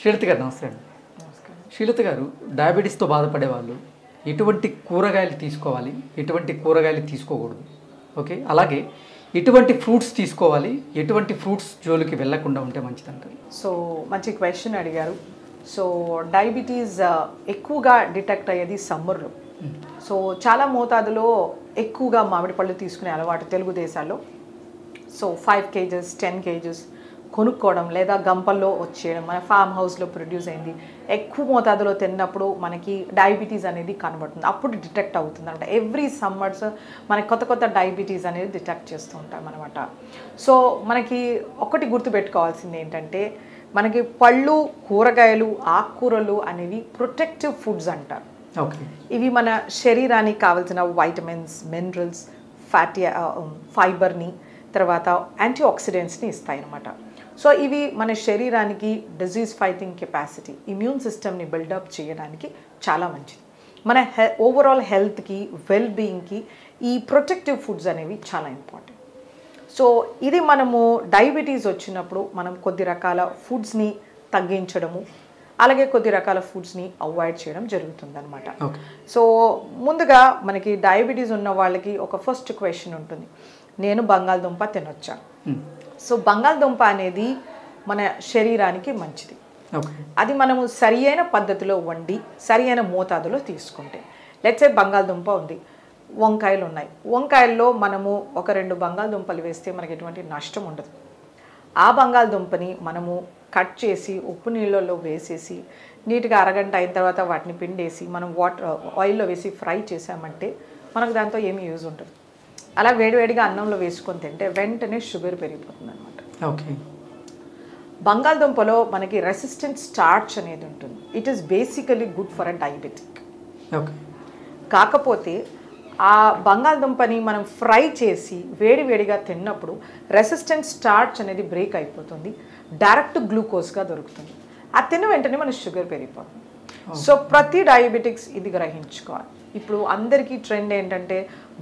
శ్రీలత గారు నమస్తే అండి. శ్రీలత గారు, డయాబెటీస్తో బాధపడే వాళ్ళు ఎటువంటి కూరగాయలు తీసుకోవాలి, ఎటువంటి కూరగాయలు తీసుకోకూడదు, ఓకే, అలాగే ఎటువంటి ఫ్రూట్స్ తీసుకోవాలి, ఎటువంటి ఫ్రూట్స్ జోలికి వెళ్లకుండా ఉంటే మంచిదంటారు? సో మంచి క్వశ్చన్ అడిగారు. సో డయాబెటీస్ ఎక్కువగా డిటెక్ట్ అయ్యేది సమ్మర్లో. సో చాలా మోతాదులో ఎక్కువగా మామిడి పళ్ళు తీసుకునే అలవాటు తెలుగు దేశాల్లో. సో 5 kgs 10 kgs కొనుక్కోవడం లేదా గంపల్లో వచ్చేయడం, మన ఫామ్ హౌస్లో ప్రొడ్యూస్ అయింది ఎక్కువ మోతాదులో తిన్నప్పుడు మనకి డయాబెటీస్ అనేది కనబడుతుంది, అప్పుడు డిటెక్ట్ అవుతుంది అనమాట. ఎవ్రీ సమ్మర్స్ మనకి కొత్త కొత్త డయాబెటీస్ అనేది డిటెక్ట్ చేస్తూ ఉంటాం అనమాట. సో మనకి ఒకటి గుర్తుపెట్టుకోవాల్సింది ఏంటంటే, మనకి పళ్ళు, కూరగాయలు, ఆకుకూరలు అనేవి ప్రొటెక్టివ్ ఫుడ్స్ అంటారు. ఓకే, ఇవి మన శరీరానికి కావాల్సిన వైటమిన్స్, మినరల్స్, ఫ్యాటీ ఫైబర్ని, తర్వాత యాంటీ ఆక్సిడెంట్స్ని ఇస్తాయి అన్నమాట. సో ఇవి మన శరీరానికి డిజీజ్ ఫైటింగ్ కెపాసిటీ, ఇమ్యూన్ సిస్టమ్ని బిల్డప్ చేయడానికి చాలా మంచిది. మన ఓవరాల్ హెల్త్కి, వెల్ బీయింగ్కి ఈ ప్రొటెక్టివ్ ఫుడ్స్ అనేవి చాలా ఇంపార్టెంట్. సో ఇది మనము డయాబెటీస్ వచ్చినప్పుడు మనం కొద్ది రకాల ఫుడ్స్ని తగ్గించడము, అలాగే కొద్ది రకాల ఫుడ్స్ని అవాయిడ్ చేయడం జరుగుతుందన్నమాట. సో ముందుగా మనకి డయాబెటీస్ ఉన్న వాళ్ళకి ఒక ఫస్ట్ క్వశ్చన్ ఉంటుంది, నేను బంగాళదుంప తినొచ్చా? సో బంగాళదుంప అనేది మన శరీరానికి మంచిది. అది మనము సరి అయిన పద్ధతిలో వండి సరి అయిన మోతాదులో తీసుకుంటే, లెట్స్ సే బంగాళదుంప ఉంది, వంకాయలు ఉన్నాయి, వంకాయల్లో మనము ఒక 2 బంగాళదుంపలు వేస్తే మనకి ఎటువంటి నష్టం ఉండదు. ఆ బంగాళదుంపని మనము కట్ చేసి ఉప్పు నీళ్ళల్లో వేసేసి నీట్గా అరగంట అయిన తర్వాత వాటిని పిండేసి మనం ఆయిల్లో వేసి ఫ్రై చేసామంటే మనకు దాంతో ఏమీ యూజ్ ఉంటుంది. అలా వేడివేడిగా అన్నంలో వేసుకొని తింటే వెంటనే షుగర్ పెరిగిపోతుంది అనమాట. ఓకే, బంగాళదుంపలో మనకి రెసిస్టెంట్ స్టార్చ్ అనేది ఉంటుంది. It is basically good for a diabetic. Okay, కాకపోతే ఆ బంగాళదుంపని మనం ఫ్రై చేసి వేడివేడిగా తిన్నప్పుడు రెసిస్టెంట్ స్టార్చ్ అనేది బ్రేక్ అయిపోతుంది, డైరెక్ట్ గ్లూకోజ్గా దొరుకుతుంది. అది తిన్న వెంటనే మన షుగర్ పెరిగిపోతుంది. సో ప్రతి డయాబెటిక్స్ ఇది గ్రహించుకోవాలి. ఇప్పుడు అందరికీ ట్రెండ్ ఏంటంటే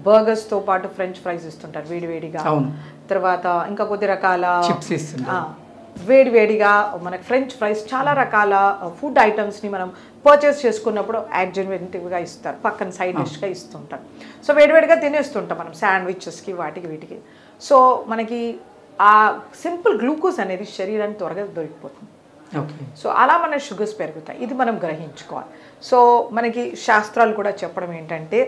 బర్గర్స్తో పాటు ఫ్రెంచ్ ఫ్రైస్ ఇస్తుంటారు వేడివేడిగా, తర్వాత ఇంకా కొద్ది రకాల వేడివేడిగా మనకి ఫ్రెంచ్ ఫ్రైస్, చాలా రకాల ఫుడ్ ఐటమ్స్ని మనం పర్చేస్ చేసుకున్నప్పుడు యాడ్జెన్వెంటివ్గా ఇస్తారు, పక్కన సైడ్ డిష్గా ఇస్తుంటారు. సో వేడివేడిగా తినేస్తుంటాం మనం శాండ్విచెస్కి, వాటికి వీటికి. సో మనకి ఆ సింపుల్ గ్లూకోజ్ అనేది శరీరానికి త్వరగా దొరికిపోతుంది. సో అలా మన షుగర్స్ పెరుగుతాయి, ఇది మనం గ్రహించుకోవాలి. సో మనకి శాస్త్రాలు కూడా చెప్పడం ఏంటంటే,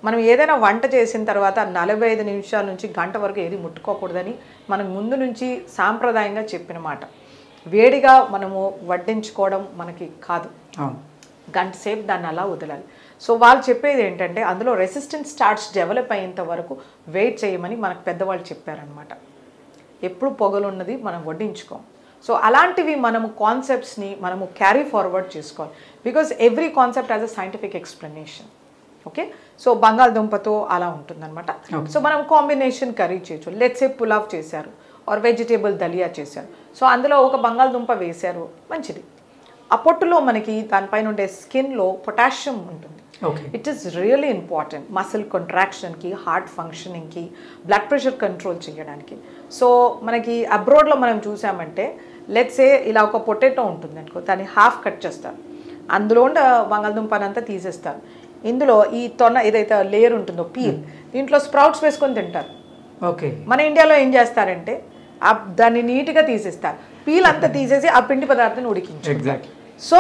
మనం ఏదైనా వంట చేసిన తర్వాత 45 నిమిషాల నుంచి గంట వరకు ఏది ముట్టుకోకూడదని మనం ముందు నుంచి సాంప్రదాయంగా చెప్పిన మాట. వేడిగా మనము వడ్డించుకోవడం మనకి కాదు, గంట సేపు దాన్ని అలా వదలాలి. సో వాళ్ళు చెప్పేది ఏంటంటే, అందులో రెసిస్టెంట్ స్టార్చ్ డెవలప్ అయ్యేంత వరకు వెయిట్ చేయమని మనకు పెద్దవాళ్ళు చెప్పారనమాట. ఎప్పుడు పొగలున్నది మనం వడ్డించుకోం. సో అలాంటివి మనము కాన్సెప్ట్స్ని మనము క్యారీ ఫార్వర్డ్ చేసుకోవాలి, because every concept has a scientific explanation. Okay, so బంగాళదుంపతో అలా ఉంటుందన్నమాట. సో మనం కాంబినేషన్ కర్రీ చేయొచ్చు. లెట్స్ సే పులావ్ చేశారు ఆర్ వెజిటేబుల్ దలియా చేశారు, సో అందులో ఒక బంగాళదుంప వేశారు, మంచిది. ఆ పొట్టులో మనకి దానిపైన ఉండే స్కిన్లో పొటాషియం ఉంటుంది. It is really important muscle కాంట్రాక్షన్కి, హార్ట్ ఫంక్షనింగ్కి, బ్లడ్ ప్రెషర్ కంట్రోల్ చేయడానికి. సో మనకి అబ్రాడ్లో మనం చూసామంటే, లెట్స్ సే ఇలా ఒక పొటాటో ఉంటుంది అనుకో, దాన్ని హాఫ్ కట్ చేస్తారు, అందులో ఉండే బంగాళదుంపనంతా తీసేస్తారు, ఇందులో ఈ తొన ఏదైతే లేయర్ ఉంటుందో పీల్, దీంట్లో స్ప్రౌట్స్ వేసుకొని తింటారు. ఓకే, మన ఇండియాలో ఏం చేస్తారంటే దాన్ని నీట్గా తీసేస్తారు, పీల్ అంతా తీసేసి ఆ పిండి పదార్థాన్ని ఉడికించారు. సో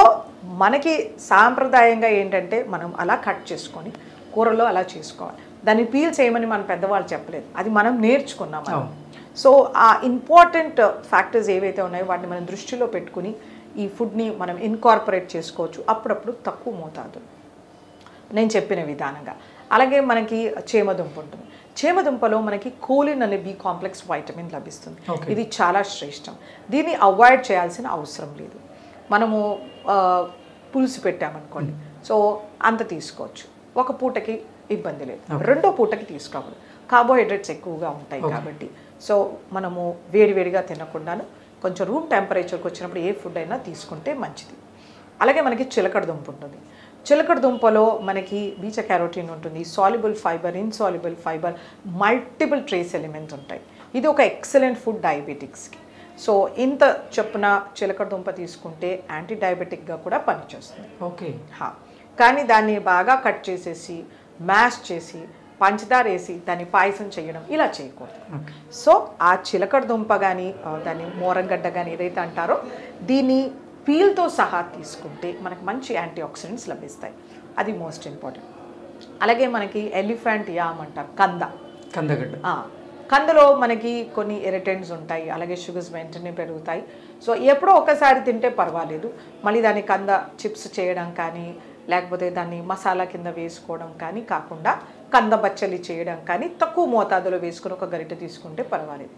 మనకి సాంప్రదాయంగా ఏంటంటే మనం అలా కట్ చేసుకొని కూరలో అలా చేసుకోవాలి, దాన్ని పీల్ చేయమని మన పెద్దవాళ్ళు చెప్పలేదు, అది మనం నేర్చుకున్నాం. సో ఆ ఇంపార్టెంట్ ఫ్యాక్టర్స్ ఏవైతే ఉన్నాయో వాటిని మనం దృష్టిలో పెట్టుకుని ఈ ఫుడ్ని మనం ఇన్కార్పొరేట్ చేసుకోవచ్చు, అప్పుడప్పుడు తక్కువ మోతాదు నేను చెప్పిన విధానంగా. అలాగే మనకి చేమదుంప ఉంటుంది, చేమదుంపలో మనకి కోలిన్ అనే బి కాంప్లెక్స్ వైటమిన్ లభిస్తుంది, ఇది చాలా శ్రేష్టం. దీన్ని అవాయిడ్ చేయాల్సిన అవసరం లేదు. మనము పులుసు పెట్టామనుకోండి, సో అంత తీసుకోవచ్చు, ఒక పూటకి ఇబ్బంది లేదు, రెండో పూటకి తీసుకోకూడదు, కార్బోహైడ్రేట్స్ ఎక్కువగా ఉంటాయి కాబట్టి. సో మనము వేడివేడిగా తినకుండాను కొంచెం రూమ్ టెంపరేచర్కి వచ్చినప్పుడు ఏ ఫుడ్ అయినా తీసుకుంటే మంచిది. అలాగే మనకి చిలకడ దుంప ఉంటుంది, చిలకడ దుంపలో మనకి బీటా క్యారోటీన్ ఉంటుంది, soluble fibre, insoluble fibre, multiple trace elements ఉంటాయి. ఇది ఒక ఎక్సలెంట్ ఫుడ్ డయాబెటిక్స్కి. సో ఇంత చొప్పున చిలకడ దుంప తీసుకుంటే యాంటీ డయాబెటిక్గా కూడా పనిచేస్తుంది. ఓకే. కానీ దాన్ని బాగా కట్ చేసేసి మ్యాష్ చేసి పంచదార వేసి దాన్ని పాయసం చేయడం ఇలా చేయకూడదు. సో ఆ చిలకడ దుంప కానీ దాన్ని మోరంగడ్డ కానీ ఏదైతే అంటారో దీన్ని పీల్తో సహా తీసుకుంటే మనకు మంచి యాంటీ ఆక్సిడెంట్స్ లభిస్తాయి. అది మోస్ట్ ఇంపార్టెంట్. అలాగే మనకి ఎలిఫెంట్ యామ్ అంటారు, కందగడ్డ. కందలో మనకి కొన్ని ఇరిటెంట్స్ ఉంటాయి, అలాగే షుగర్స్ వెంటనే పెరుగుతాయి. సో ఎప్పుడో ఒకసారి తింటే పర్వాలేదు. మళ్ళీ దాన్ని కంద చిప్స్ చేయడం కానీ లేకపోతే దాన్ని మసాలా కింద వేసుకోవడం కానీ కాకుండా కంద బచ్చలి చేయడం కానీ తక్కువ మోతాదులో వేసుకుని ఒక గరిటె తీసుకుంటే పర్వాలేదు.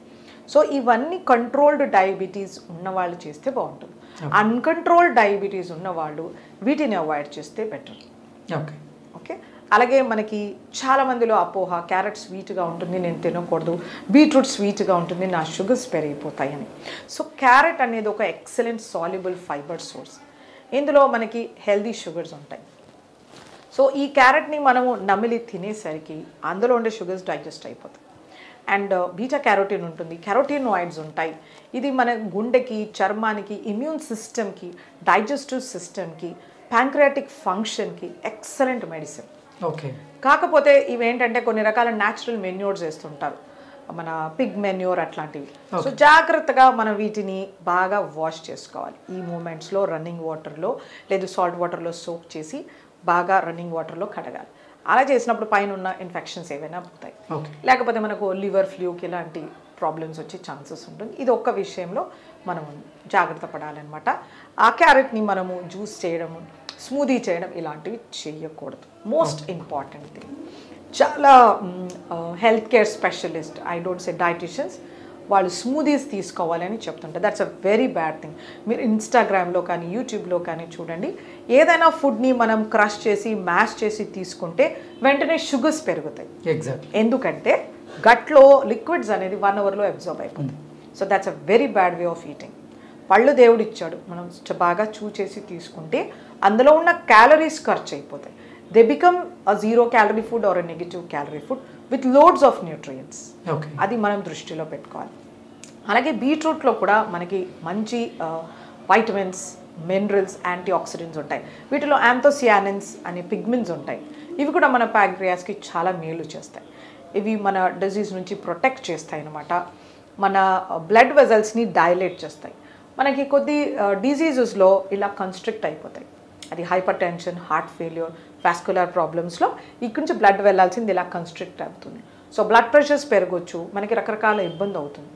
సో ఇవన్నీ కంట్రోల్డ్ డయాబెటీస్ ఉన్నవాళ్ళు చేస్తే బాగుంటుంది. అన్కంట్రోల్డ్ డయాబెటీస్ ఉన్నవాళ్ళు వీటిని అవాయిడ్ చేస్తే బెటర్. ఓకే. అలాగే మనకి చాలామందిలో అపోహ, క్యారెట్ స్వీట్గా ఉంటుంది నేను తినకూడదు, బీట్రూట్ స్వీట్గా ఉంటుంది నా షుగర్స్ పెరిగిపోతాయని. సో క్యారెట్ అనేది ఒక ఎక్సలెంట్ సాల్యుబుల్ ఫైబర్ సోర్స్. ఇందులో మనకి హెల్దీ షుగర్స్ ఉంటాయి. సో ఈ క్యారెట్ని మనము నమిలి తినేసరికి అందులో ఉండే షుగర్స్ డైజెస్ట్ అయిపోతాయి. అండ్ బీటా క్యారోటీన్ ఉంటుంది, కెరోటినాయిడ్స్ ఉంటాయి. ఇది మన గుండెకి, చర్మానికి, ఇమ్యూన్ సిస్టమ్కి, డైజెస్టివ్ సిస్టమ్కి, ప్యాంక్రియాటిక్ ఫంక్షన్కి ఎక్సలెంట్ మెడిసిన్. ఓకే. కాకపోతే ఇవేంటంటే కొన్ని రకాల న్యాచురల్ మెన్యూర్స్ వేస్తుంటారు, మన పిగ్ మెన్యూర్ అట్లాంటివి. సో జాగ్రత్తగా మనం వీటిని బాగా వాష్ చేసుకోవాలి. ఈ మూమెంట్స్లో రన్నింగ్ వాటర్లో లేదు సాల్ట్ వాటర్లో సోక్ చేసి బాగా రన్నింగ్ వాటర్లో కడగాలి. అలా చేసినప్పుడు పైన ఉన్న ఇన్ఫెక్షన్స్ ఏవైనా పోతాయి. లేకపోతే మనకు లివర్ ఫ్లూకి ఇలాంటి ప్రాబ్లమ్స్ వచ్చే ఛాన్సెస్ ఉంటుంది. ఇది ఒక్క విషయంలో మనం జాగ్రత్త పడాలన్నమాట. ఆ క్యారెట్ని మనము జ్యూస్ చేయడము, స్మూదీ చేయడం ఇలాంటివి చేయకూడదు. Most important thing. చాలా health care specialist, I don't say dieticians, వాళ్ళు స్మూదీస్ తీసుకోవాలని చెప్తుంటారు. That's a very bad thing. మీరు ఇన్స్టాగ్రామ్లో కానీ యూట్యూబ్లో కానీ చూడండి, ఏదైనా ఫుడ్ని మనం క్రష్ చేసి మ్యాష్ చేసి తీసుకుంటే వెంటనే షుగర్స్ పెరుగుతాయి. ఎందుకంటే గట్లో లిక్విడ్స్ అనేది 1 అవర్లో అబ్జర్వ్ అయిపోతుంది. So that's a very bad way of eating. పళ్ళు దేవుడు ఇచ్చాడు, మనం బాగా చూచేసి తీసుకుంటే అందులో ఉన్న క్యాలరీస్ ఖర్చు అయిపోతాయి. They become a 0 calorie food or a negative calorie food with loads of nutrients. అది మనం దృష్టిలో పెట్టుకోవాలి. అలాగే బీట్రూట్లో కూడా మనకి మంచి వైటమిన్స్, మినరల్స్, యాంటీ ఆక్సిడెంట్స్ ఉంటాయి. వీటిలో యాంథోసియానిన్స్ అనే పిగ్మెంట్స్ ఉంటాయి. ఇవి కూడా మన ప్యాంక్రియాస్కి చాలా మేలు చేస్తాయి. ఇవి మన డిజీజ్ నుంచి ప్రొటెక్ట్ చేస్తాయి అన్నమాట. మన బ్లడ్ వెజల్స్ని డైలేట్ చేస్తాయి. మనకి కొద్ది డిజీజెస్లో ఇలా కన్స్ట్రిక్ట్ అయిపోతాయి. అది hypertension, heart failure, vascular ప్రాబ్లమ్స్లో ఇక్కడి నుంచి బ్లడ్ వెళ్ళాల్సింది ఇలా కన్స్ట్రిక్ట్ అవుతుంది. సో బ్లడ్ ప్రెషర్స్ పెరగవచ్చు, మనకి రకరకాల ఇబ్బంది అవుతుంది.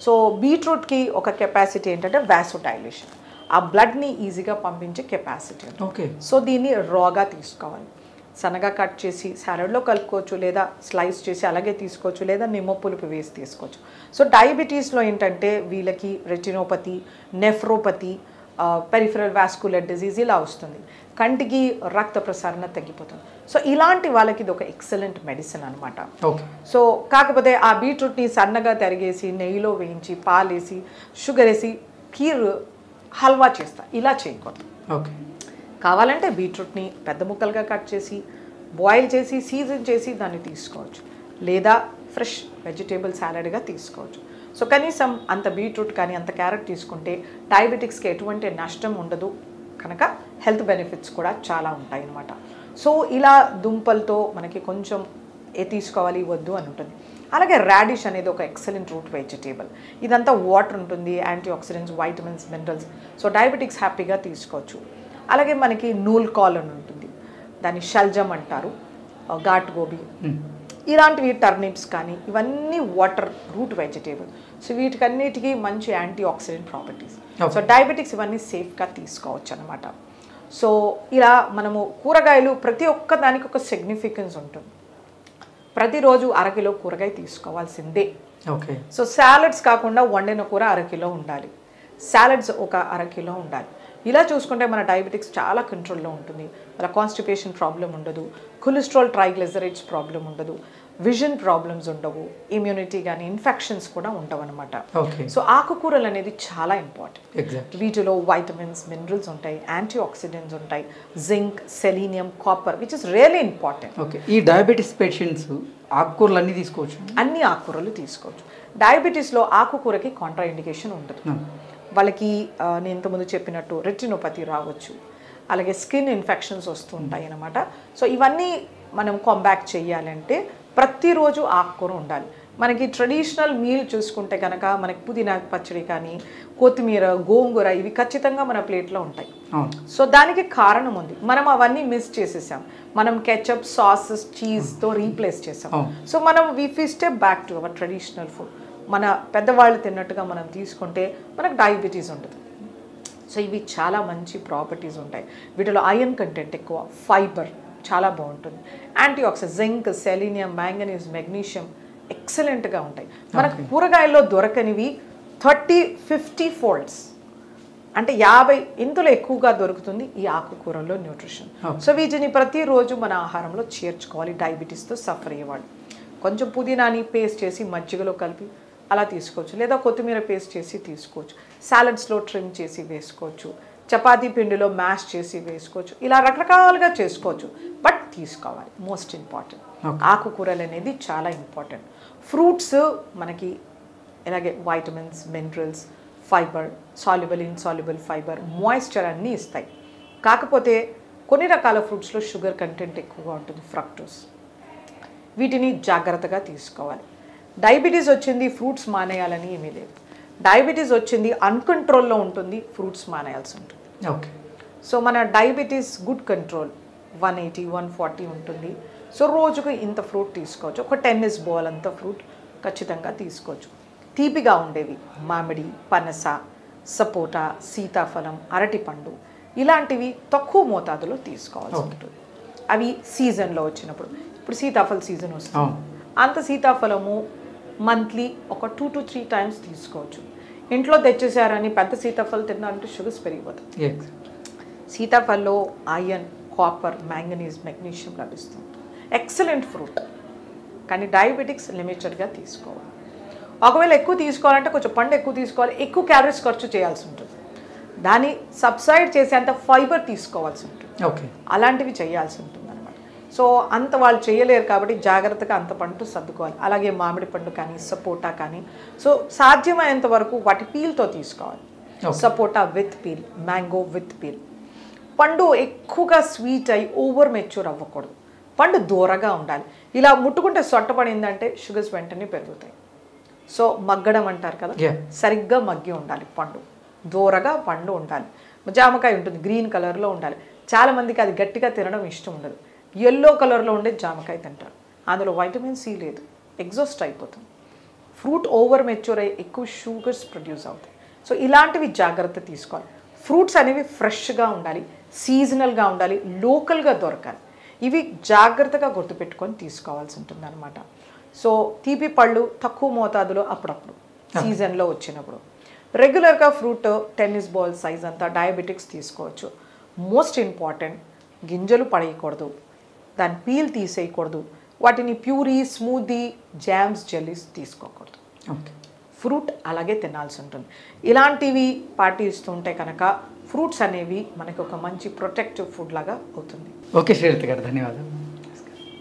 సో బీట్రూట్కి ఒక కెపాసిటీ ఏంటంటే వాసోడైలేషన్, ఆ బ్లడ్ని ఈజీగా పంపించే కెపాసిటీ. సో దీన్ని రాగా తీసుకోవాలి. సన్నగా కట్ చేసి సాలడ్లో కలుపుకోవచ్చు, లేదా స్లైస్ చేసి అలాగే తీసుకోవచ్చు, లేదా నిమ్మ పులుపు వేసి తీసుకోవచ్చు. సో డయాబెటీస్లో ఏంటంటే వీళ్ళకి retinopathy, nephropathy, peripheral vascular disease ఇలా వస్తుంది. కంటికి రక్త ప్రసరణ తగ్గిపోతుంది. సో ఇలాంటి వాళ్ళకి ఇది ఒక ఎక్సలెంట్ మెడిసిన్ అనమాట. సో కాకపోతే ఆ బీట్రూట్ని సన్నగా తరిగేసి నెయ్యిలో వేయించి పాలేసి షుగర్ వేసి కీర్ హల్వా చేస్తా, ఇలా చేయకూడదు. కావాలంటే బీట్రూట్ని పెద్ద ముక్కలుగా కట్ చేసి బాయిల్ చేసి సీజన్ చేసి దాన్ని తీసుకోవచ్చు, లేదా ఫ్రెష్ వెజిటేబుల్ సాలడ్గా తీసుకోవచ్చు. సో కనీసం అంత బీట్రూట్ కానీ అంత క్యారెట్ తీసుకుంటే డయాబెటిక్స్కి ఎటువంటి నష్టం ఉండదు కనుక హెల్త్ బెనిఫిట్స్ కూడా చాలా ఉంటాయి అన్నమాట. సో ఇలా దుంపలతో మనకి కొంచెం తీసుకోవాలి వద్దు అని ఉంటుంది. అలాగే రాడిష్ అనేది ఒక ఎక్సలెంట్ రూట్ వెజిటేబుల్. ఇదంతా వాటర్ ఉంటుంది, antioxidants, vitamins, minerals. So diabetics హ్యాపీగా తీసుకోవచ్చు. అలాగే మనకి నూల్ కాల్ అని ఉంటుంది, దాన్ని షల్జమ్ అంటారు, ఘాట్ గోబీ, ఇలాంటివి టర్నిప్స్ కానీ ఇవన్నీ వాటర్ రూట్ వెజిటేబుల్. సో వీటికన్నిటికీ మంచి anti oxidant properties. So diabetics ఇవన్నీ సేఫ్గా తీసుకోవచ్చు అనమాట. సో ఇలా మనము కూరగాయలు ప్రతి ఒక్క దానికి ఒక సిగ్నిఫికెన్స్ ఉంటుంది. ప్రతిరోజు అరకిలో కూరగాయ తీసుకోవాల్సిందే. సో సాలడ్స్ కాకుండా వండిన కూర అరకిలో ఉండాలి, సాలడ్స్ ఒక అరకిలో ఉండాలి. ఇలా చూసుకుంటే మన డయాబెటిక్స్ చాలా కంట్రోల్లో ఉంటుంది. మన కాన్స్టిపేషన్ ప్రాబ్లం ఉండదు, కొలెస్ట్రాల్ ట్రైగ్లిజరైడ్స్ ప్రాబ్లం ఉండదు, విజన్ ప్రాబ్లమ్స్ ఉండవు, ఇమ్యూనిటీ కానీ ఇన్ఫెక్షన్స్ కూడా ఉండవు అనమాట. ఓకే. సో ఆకుకూరలు అనేది చాలా ఇంపార్టెంట్. ఎగ్జాక్ట్. వీటిలో వైటమిన్స్, మినరల్స్ ఉంటాయి, యాంటీ ఆక్సిడెంట్స్ ఉంటాయి, zinc, selenium, copper, which is really important. Okay. ఈ డయాబెటీస్ పేషెంట్స్ ఆకుకూరలు అన్నీ తీసుకోవచ్చు? అన్ని ఆకుకూరలు తీసుకోవచ్చు. డయాబెటీస్లో ఆకుకూరకి కాంట్రా ఇండికేషన్ ఉండదు. వాళ్ళకి నేను ఇంతకుముందు చెప్పినట్టు రెటినోపతి రావచ్చు, అలాగే స్కిన్ ఇన్ఫెక్షన్స్ వస్తుంటాయి అన్నమాట. సో ఇవన్నీ మనం కాంబ్యాక్ చేయాలంటే ప్రతిరోజు ఆకుకూర ఉండాలి. మనకి ట్రెడిషనల్ మీల్ చూసుకుంటే కనుక మనకి పుదీనా పచ్చడి కానీ, కొత్తిమీర, గోంగూర ఇవి ఖచ్చితంగా మన ప్లేట్లో ఉంటాయి. సో దానికి కారణం ఉంది, మనం అవన్నీ మిస్ చేసేసాం. మనం కెచప్, సాసెస్, చీజ్తో రీప్లేస్ చేసాం. సో మనం we step back to our traditional food. మన పెద్దవాళ్ళు తిన్నట్టుగా మనం తీసుకుంటే మనకు డయాబెటీస్ ఉంటుంది. సో ఇవి చాలా మంచి ప్రాపర్టీస్ ఉంటాయి. వీటిలో ఐరన్ కంటెంట్ ఎక్కువ, ఫైబర్ చాలా బాగుంటుంది, anti oxidant, zinc, selenium, manganese, magnesium ఎక్సలెంట్గా ఉంటాయి. మనకు కూరగాయల్లో దొరకనివి 30-50 ఫోల్డ్స్, అంటే 50 ఇంతలో ఎక్కువగా దొరుకుతుంది ఈ ఆకుకూరల్లో న్యూట్రిషన్. సో వీటిని ప్రతిరోజు మన ఆహారంలో చేర్చుకోవాలి. డయాబెటీస్తో సఫర్ అయ్యేవాళ్ళు కొంచెం పుదీనాని పేస్ట్ చేసి మజ్జిగలో కలిపి అలా తీసుకోవచ్చు, లేదా కొత్తిమీర పేస్ట్ చేసి తీసుకోవచ్చు, సాలడ్స్లో ట్రిమ్ చేసి వేసుకోవచ్చు, చపాతీ పిండిలో మ్యాష్ చేసి వేసుకోవచ్చు, ఇలా రకరకాలుగా చేసుకోవచ్చు. బట్ తీసుకోవాలి, మోస్ట్ ఇంపార్టెంట్. ఆకుకూరలు అనేది చాలా ఇంపార్టెంట్. ఫ్రూట్స్ మనకి ఇలాగే vitamins, minerals, fibre, soluble, insoluble fibre, moisture అన్నీ ఇస్తాయి. కాకపోతే కొన్ని రకాల ఫ్రూట్స్లో షుగర్ కంటెంట్ ఎక్కువగా ఉంటుంది, ఫ్రక్టోస్. వీటిని జాగ్రత్తగా తీసుకోవాలి. డయాబెటీస్ వచ్చింది ఫ్రూట్స్ మానేయాలని ఏమీ లేదు. డయాబెటీస్ వచ్చింది అన్కంట్రోల్లో ఉంటుంది, ఫ్రూట్స్ మానేయాల్సి ఉంటుంది. ఓకే. సో మన డయాబెటీస్ గుడ్ కంట్రోల్ 180-140 ఉంటుంది. సో రోజుకు ఇంత ఫ్రూట్ తీసుకోవచ్చు, ఒక టెన్నిస్ బాల్ అంత ఫ్రూట్ ఖచ్చితంగా తీసుకోవచ్చు. తీపిగా ఉండేవి మామిడి, పనస, సపోటా, సీతాఫలం, అరటిపండు ఇలాంటివి తక్కువ మోతాదులో తీసుకోవాల్సి ఉంటుంది. అవి సీజన్లో వచ్చినప్పుడు, ఇప్పుడు సీతాఫల సీజన్ వస్తుంది, అంత సీతాఫలము మంత్లీ ఒక 2 to 3 టైమ్స్ తీసుకోవచ్చు. ఇంట్లో తెచ్చేసారని పెద్ద సీతాఫలం తిన్నారంటే షుగర్స్ పెరిగిపోతాయి. సీతాఫలంలో ఐరన్, కాపర్, మ్యాంగనీస్, మెగ్నీషియం లభిస్తుంది. Excellent fruit. కానీ డయాబెటిక్స్ లిమిటెడ్గా తీసుకోవాలి. ఒకవేళ ఎక్కువ తీసుకోవాలంటే కొంచెం పండు ఎక్కువ తీసుకోవాలి, ఎక్కువ క్యాలరీస్ ఖర్చు చేయాల్సి ఉంటుంది, దాన్ని సబ్సైడ్ చేసేంత ఫైబర్ తీసుకోవాల్సి ఉంటుంది. ఓకే. అలాంటివి చేయాల్సి ఉంటుంది అనమాట. సో అంత వాళ్ళు చేయలేరు కాబట్టి జాగ్రత్తగా అంత పండు సర్దుకోవాలి. అలాగే మామిడి పండు కానీ, సపోటా కానీ, సో సాధ్యమైనంత వరకు వాటి పీల్తో తీసుకోవాలి. Sapota with peel, mango with peel. పండు ఎక్కువగా స్వీట్ అయి ఓవర్ మెచ్యూర్ అవ్వకూడదు, పండు దూరగా ఉండాలి. ఇలా ముట్టుకుంటే సొట్టపడిందంటే షుగర్స్ వెంటనే పెరుగుతాయి. సో మగ్గడం అంటారు కదా, సరిగ్గా మగ్గి ఉండాలి పండు, దూరగా పండు ఉండాలి. జామకాయ ఉంటుంది గ్రీన్ కలర్లో ఉండాలి. చాలామందికి అది గట్టిగా తినడం ఇష్టం ఉండదు, ఎల్లో కలర్లో ఉండే జామకాయ తింటారు, అందులో వైటమిన్ సి లేదు, ఎగ్జాస్ట్ అయిపోతుంది. ఫ్రూట్ ఓవర్ మెచ్యూర్ అయ్యి ఎక్కువ షుగర్స్ ప్రొడ్యూస్ అవుతాయి. సో ఇలాంటివి జాగ్రత్త తీసుకోవాలి. ఫ్రూట్స్ అనేవి ఫ్రెష్గా ఉండాలి, సీజనల్గా ఉండాలి, లోకల్గా దొరకాలి. ఇవి జాగ్రత్తగా గుర్తుపెట్టుకొని తీసుకోవాల్సి ఉంటుంది అనమాట. సో తీపి పళ్ళు తక్కువ మోతాదులో అప్పుడప్పుడు సీజన్లో వచ్చినప్పుడు. రెగ్యులర్గా ఫ్రూట్ టెన్నిస్ బాల్ సైజ్ అంతా డయాబెటిక్స్ తీసుకోవచ్చు. మోస్ట్ ఇంపార్టెంట్, గింజలు పడేయకూడదు, దాని పీల్ తీసేయకూడదు, వాటిని ప్యూరీ, స్మూదీ, జామ్స్, జెల్లీస్ తీసుకోకూడదు. ఓకే. ఫ్రూట్ అలాగే తినాల్సి ఉంటుంది. ఇలాంటివి పాటిస్తుంటే కనుక ఫ్రూట్స్ అనేవి మనకు ఒక మంచి ప్రొటెక్టివ్ ఫుడ్ లాగా అవుతుంది. ఓకే శ్రీలత గారు, ధన్యవాదాలు.